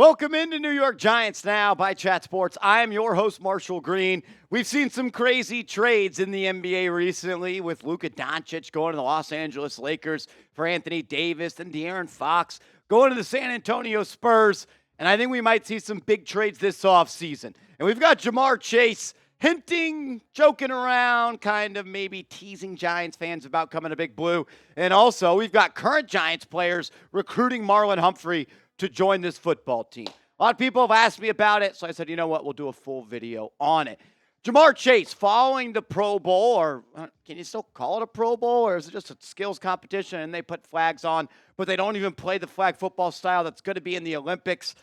Welcome into New York Giants Now by Chat Sports. I am your host, Marshall Green. We've seen some crazy trades in the NBA recently with Luka Doncic going to the Los Angeles Lakers for Anthony Davis and De'Aaron Fox going to the San Antonio Spurs. And I think we might see some big trades this offseason. And we've got Ja'Marr Chase hinting, joking around, kind of maybe teasing Giants fans about coming to Big Blue. And also, we've got current Giants players recruiting Marlon Humphrey to join this football team. A lot of people have asked me about it, so I said, you know what, we'll do a full video on it. Ja'Marr Chase, following the Pro Bowl, or can you still call it a Pro Bowl, or is it just a skills competition and they put flags on, but they don't even play the flag football style that's going to be in the Olympics?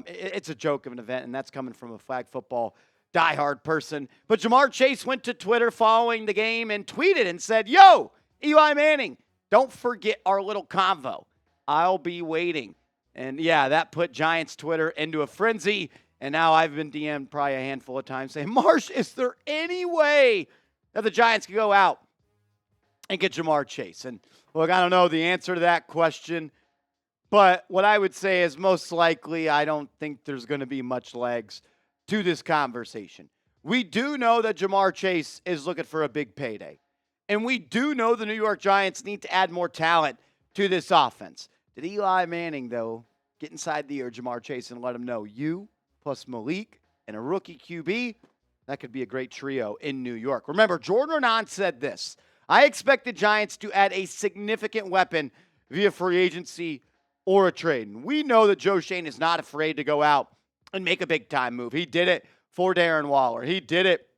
It's a joke of an event, and that's coming from a flag football diehard person. But Ja'Marr Chase went to Twitter following the game and tweeted and said, yo, Eli Manning, don't forget our little convo. I'll be waiting. And, yeah, that put Giants Twitter into a frenzy. And now I've been DM'd probably a handful of times saying, Marsh, is there any way that the Giants can go out and get Ja'Marr Chase? And, look, I don't know the answer to that question. But what I would say is most likely I don't think there's going to be much legs to this conversation. We do know that Ja'Marr Chase is looking for a big payday. And we do know the New York Giants need to add more talent to this offense. Did Eli Manning, though, get inside the ear of Ja'Marr Chase and let him know you plus Malik and a rookie QB, that could be a great trio in New York. Remember, Jordan Renan said this, I expect the Giants to add a significant weapon via free agency or a trade. And we know that Joe Shane is not afraid to go out and make a big-time move. He did it for Darren Waller. He did it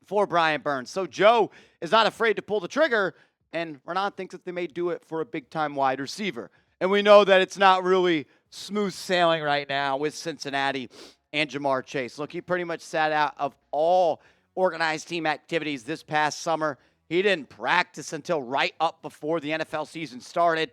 for Brian Burns. So Joe is not afraid to pull the trigger, and Renan thinks that they may do it for a big-time wide receiver. And we know that it's not really smooth sailing right now with Cincinnati and Ja'Marr Chase. Look, he pretty much sat out of all organized team activities this past summer. He didn't practice until right up before the NFL season started,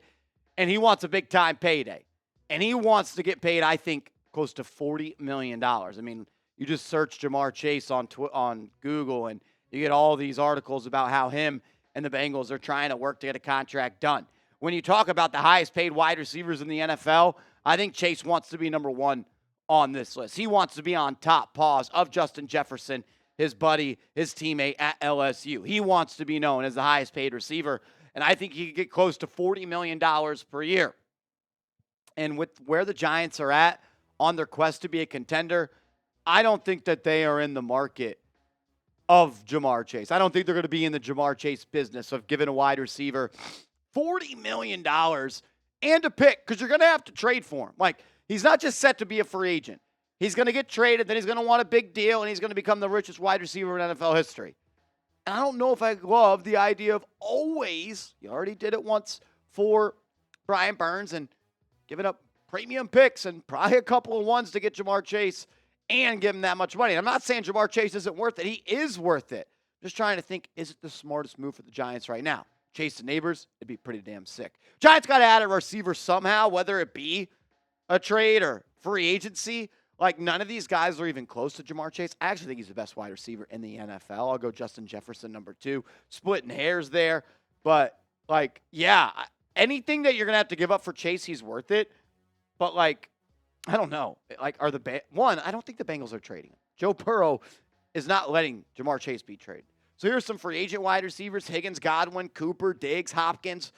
and he wants a big-time payday. And he wants to get paid, I think, close to $40 million. I mean, you just search Ja'Marr Chase on Google, and you get all these articles about how him and the Bengals are trying to work to get a contract done. When you talk about the highest paid wide receivers in the NFL, I think Chase wants to be number one on this list. He wants to be on top paws of Justin Jefferson, his buddy, his teammate at LSU. He wants to be known as the highest paid receiver, and I think he could get close to $40 million per year. And with where the Giants are at on their quest to be a contender, I don't think that they are in the market of Ja'Marr Chase. I don't think they're going to be in the Ja'Marr Chase business of giving a wide receiver $40 million and a pick, because you're going to have to trade for him. Like, he's not just set to be a free agent. He's going to get traded, then he's going to want a big deal, and he's going to become the richest wide receiver in NFL history. And I don't know if I love the idea of always, you already did it once for Brian Burns, and giving up premium picks and probably a couple of ones to get Ja'Marr Chase and give him that much money. And I'm not saying Ja'Marr Chase isn't worth it. He is worth it. Just trying to think, is it the smartest move for the Giants right now? Chase the neighbors, it'd be pretty damn sick. Giants got to add a receiver somehow, whether it be a trade or free agency. Like, none of these guys are even close to Ja'Marr Chase. I actually think he's the best wide receiver in the NFL. I'll go Justin Jefferson, number 2. Splitting hairs there. But, like, yeah, anything that you're going to have to give up for Chase, he's worth it. But, like, I don't know. Like, I don't think the Bengals are trading him. Joe Burrow is not letting Ja'Marr Chase be traded. So here's some free agent wide receivers: Higgins, Godwin, Cooper, Diggs, Hopkins,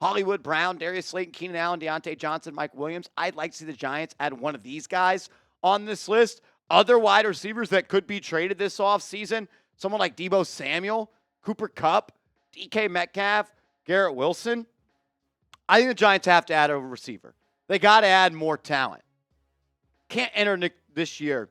Hollywood Brown, Darius Slayton, Keenan Allen, Deontay Johnson, Mike Williams. I'd like to see the Giants add one of these guys on this list. Other wide receivers that could be traded this offseason, someone like Deebo Samuel, Cooper Kupp, DK Metcalf, Garrett Wilson. I think the Giants have to add a receiver. They got to add more talent. Can't enter this year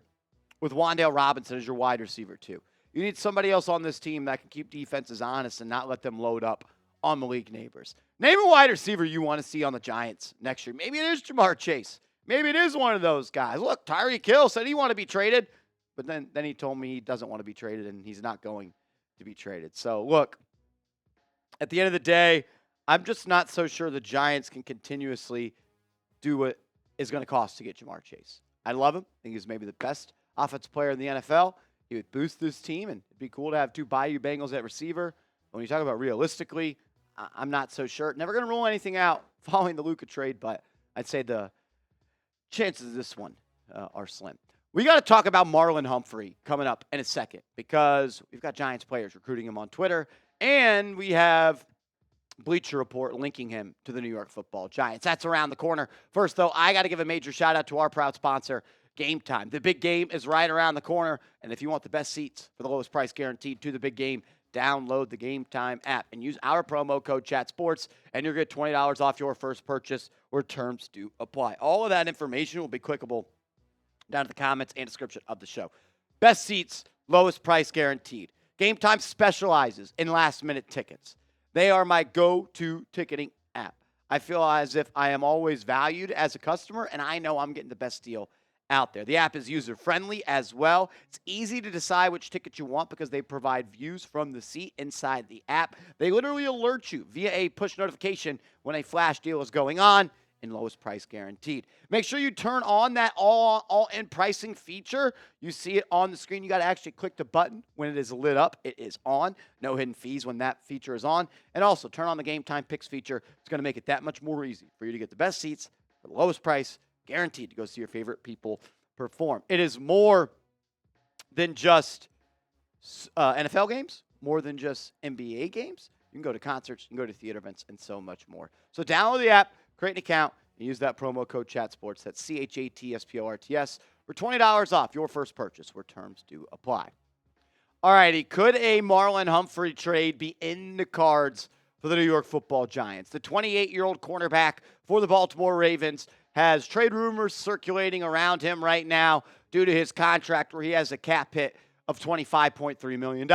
with Wan'Dale Robinson as your wide receiver too. You need somebody else on this team that can keep defenses honest and not let them load up on Malik Neighbors. Name a wide receiver you want to see on the Giants next year. Maybe it is Ja'Marr Chase. Maybe it is one of those guys. Look, Tyreek Hill said he wanted to be traded, but then he told me he doesn't want to be traded, and he's not going to be traded. So, look, at the end of the day, I'm just not so sure the Giants can continuously do what is going to cost to get Ja'Marr Chase. I love him. I think he's maybe the best offensive player in the NFL. He would boost this team, and it'd be cool to have 2 Bayou Bengals at receiver. When you talk about realistically, I'm not so sure. Never going to rule anything out following the Luka trade, but I'd say the chances of this one are slim. We got to talk about Marlon Humphrey coming up in a second because we've got Giants players recruiting him on Twitter, and we have Bleacher Report linking him to the New York Football Giants. That's around the corner. First, though, I got to give a major shout out to our proud sponsor, Game Time. The big game is right around the corner, and if you want the best seats for the lowest price guaranteed to the big game, download the Game Time app and use our promo code ChatSports, and you'll get $20 off your first purchase where terms do apply. All of that information will be clickable down to the comments and description of the show. Best seats, lowest price guaranteed. Game Time specializes in last-minute tickets. They are my go-to ticketing app. I feel as if I am always valued as a customer, and I know I'm getting the best deal out there. The app is user-friendly as well. It's easy to decide which ticket you want because they provide views from the seat inside the app. They literally alert you via a push notification when a flash deal is going on, and lowest price guaranteed. Make sure you turn on that all-in pricing feature. You see it on the screen. You got to actually click the button when it is lit up. It is on. No hidden fees when that feature is on. And also, turn on the Game Time Picks feature. It's going to make it that much more easy for you to get the best seats for the lowest price, guaranteed to go see your favorite people perform. It is more than just NFL games, more than just NBA games. You can go to concerts, you can go to theater events, and so much more. So download the app, create an account, and use that promo code ChatSports. That's CHATSPORTS for $20 off your first purchase where terms do apply. All righty, could a Marlon Humphrey trade be in the cards for the New York Football Giants? The 28-year-old cornerback for the Baltimore Ravens has trade rumors circulating around him right now due to his contract where he has a cap hit of $25.3 million.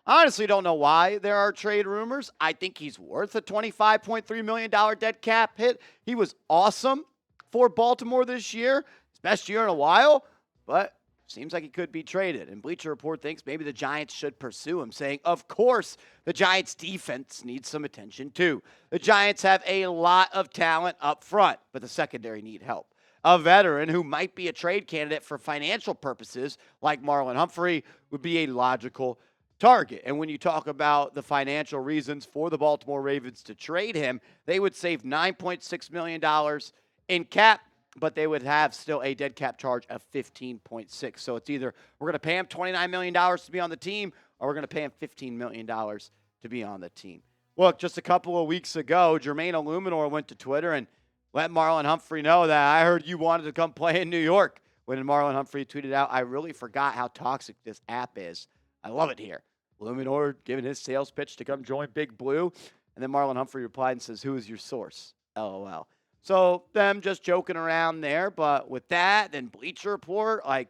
I honestly don't know why there are trade rumors. I think he's worth a $25.3 million dead cap hit. He was awesome for Baltimore this year, his best year in a while, but seems like he could be traded. And Bleacher Report thinks maybe the Giants should pursue him, saying, of course, the Giants' defense needs some attention too. The Giants have a lot of talent up front, but the secondary need help. A veteran who might be a trade candidate for financial purposes, like Marlon Humphrey, would be a logical target. And when you talk about the financial reasons for the Baltimore Ravens to trade him, they would save $9.6 million in cap, but they would have still a dead cap charge of $15.6. So it's either we're going to pay him $29 million to be on the team, or we're going to pay him $15 million to be on the team. Look, just a couple of weeks ago, Jermaine Illuminor went to Twitter and let Marlon Humphrey know that I heard you wanted to come play in New York. When Marlon Humphrey tweeted out, I really forgot how toxic this app is. I love it here. Illuminor giving his sales pitch to come join Big Blue. And then Marlon Humphrey replied and says, who is your source? LOL. So them just joking around there. But with that and Bleacher Report, I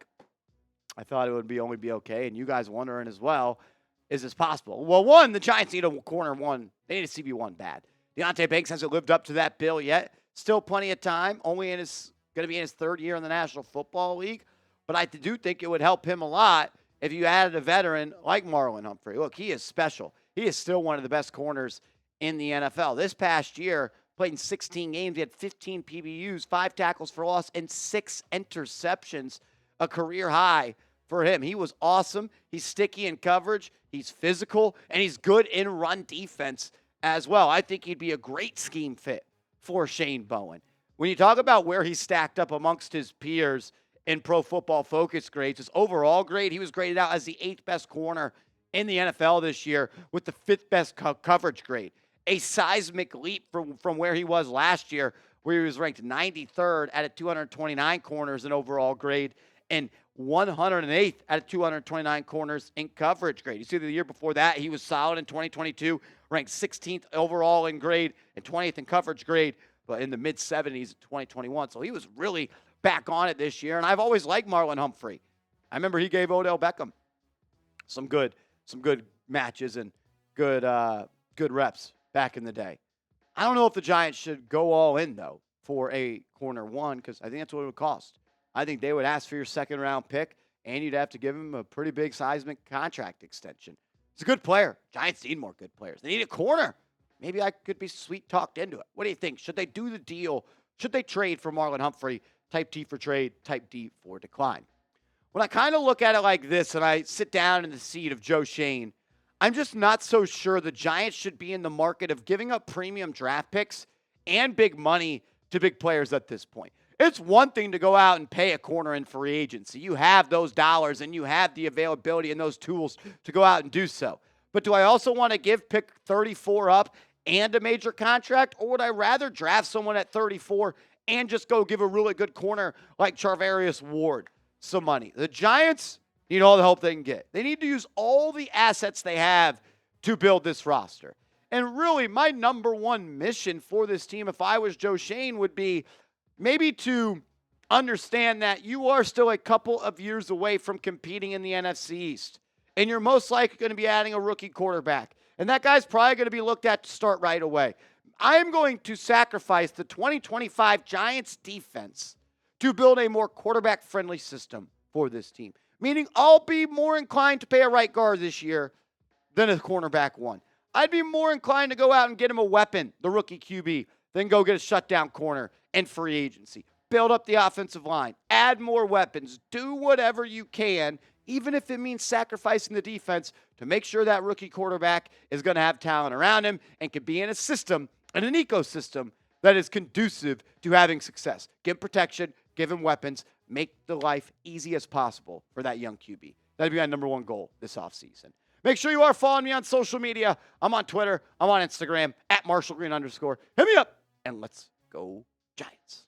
thought it would only be okay. And you guys wondering as well, is this possible? Well, one, the Giants need a corner one. They need a CB1 bad. Deontay Banks hasn't lived up to that bill yet. Still plenty of time. Only going to be in his third year in the National Football League. But I do think it would help him a lot if you added a veteran like Marlon Humphrey. Look, he is special. He is still one of the best corners in the NFL. This past year, played in 16 games. He had 15 PBUs, 5 tackles for loss, and 6 interceptions, a career high for him. He was awesome. He's sticky in coverage. He's physical, and he's good in run defense as well. I think he'd be a great scheme fit for Shane Bowen. When you talk about where he stacked up amongst his peers in Pro Football Focus grades, his overall grade, he was graded out as the 8th best corner in the NFL this year with the 5th best coverage grade. A seismic leap from where he was last year, where he was ranked 93rd out of 229 corners in overall grade and 108th out of 229 corners in coverage grade. You see, the year before that, he was solid in 2022, ranked 16th overall in grade and 20th in coverage grade, but in the mid-70s in 2021. So he was really back on it this year, and I've always liked Marlon Humphrey. I remember he gave Odell Beckham some good matches and good reps back in the day. I don't know if the Giants should go all in, though, for a corner one, because I think that's what it would cost. I think they would ask for your second-round pick, and you'd have to give him a pretty big seismic contract extension. He's a good player. Giants need more good players. They need a corner. Maybe I could be sweet-talked into it. What do you think? Should they do the deal? Should they trade for Marlon Humphrey? Type T for trade, type D for decline. When I kind of look at it like this and I sit down in the seat of Joe Shane, I'm just not so sure the Giants should be in the market of giving up premium draft picks and big money to big players at this point. It's one thing to go out and pay a corner in free agency. You have those dollars and you have the availability and those tools to go out and do so. But do I also want to give pick 34 up and a major contract, or would I rather draft someone at 34 and just go give a really good corner like Charvarius Ward some money? The Giants need all the help they can get. They need to use all the assets they have to build this roster. And really, my number one mission for this team, if I was Joe Schoen, would be maybe to understand that you are still a couple of years away from competing in the NFC East. And you're most likely going to be adding a rookie quarterback. And that guy's probably going to be looked at to start right away. I am going to sacrifice the 2025 Giants defense to build a more quarterback-friendly system for this team. Meaning I'll be more inclined to pay a right guard this year than a cornerback one. I'd be more inclined to go out and get him a weapon, the rookie QB, than go get a shutdown corner and free agency. Build up the offensive line. Add more weapons. Do whatever you can, even if it means sacrificing the defense, to make sure that rookie quarterback is going to have talent around him and can be in a system and an ecosystem that is conducive to having success. Give him protection, give him weapons, make the life easy as possible for that young QB. That'd be my number one goal this offseason. Make sure you are following me on social media. I'm on Twitter. I'm on Instagram, @MarshallGreen_. Hit me up, and let's go Giants.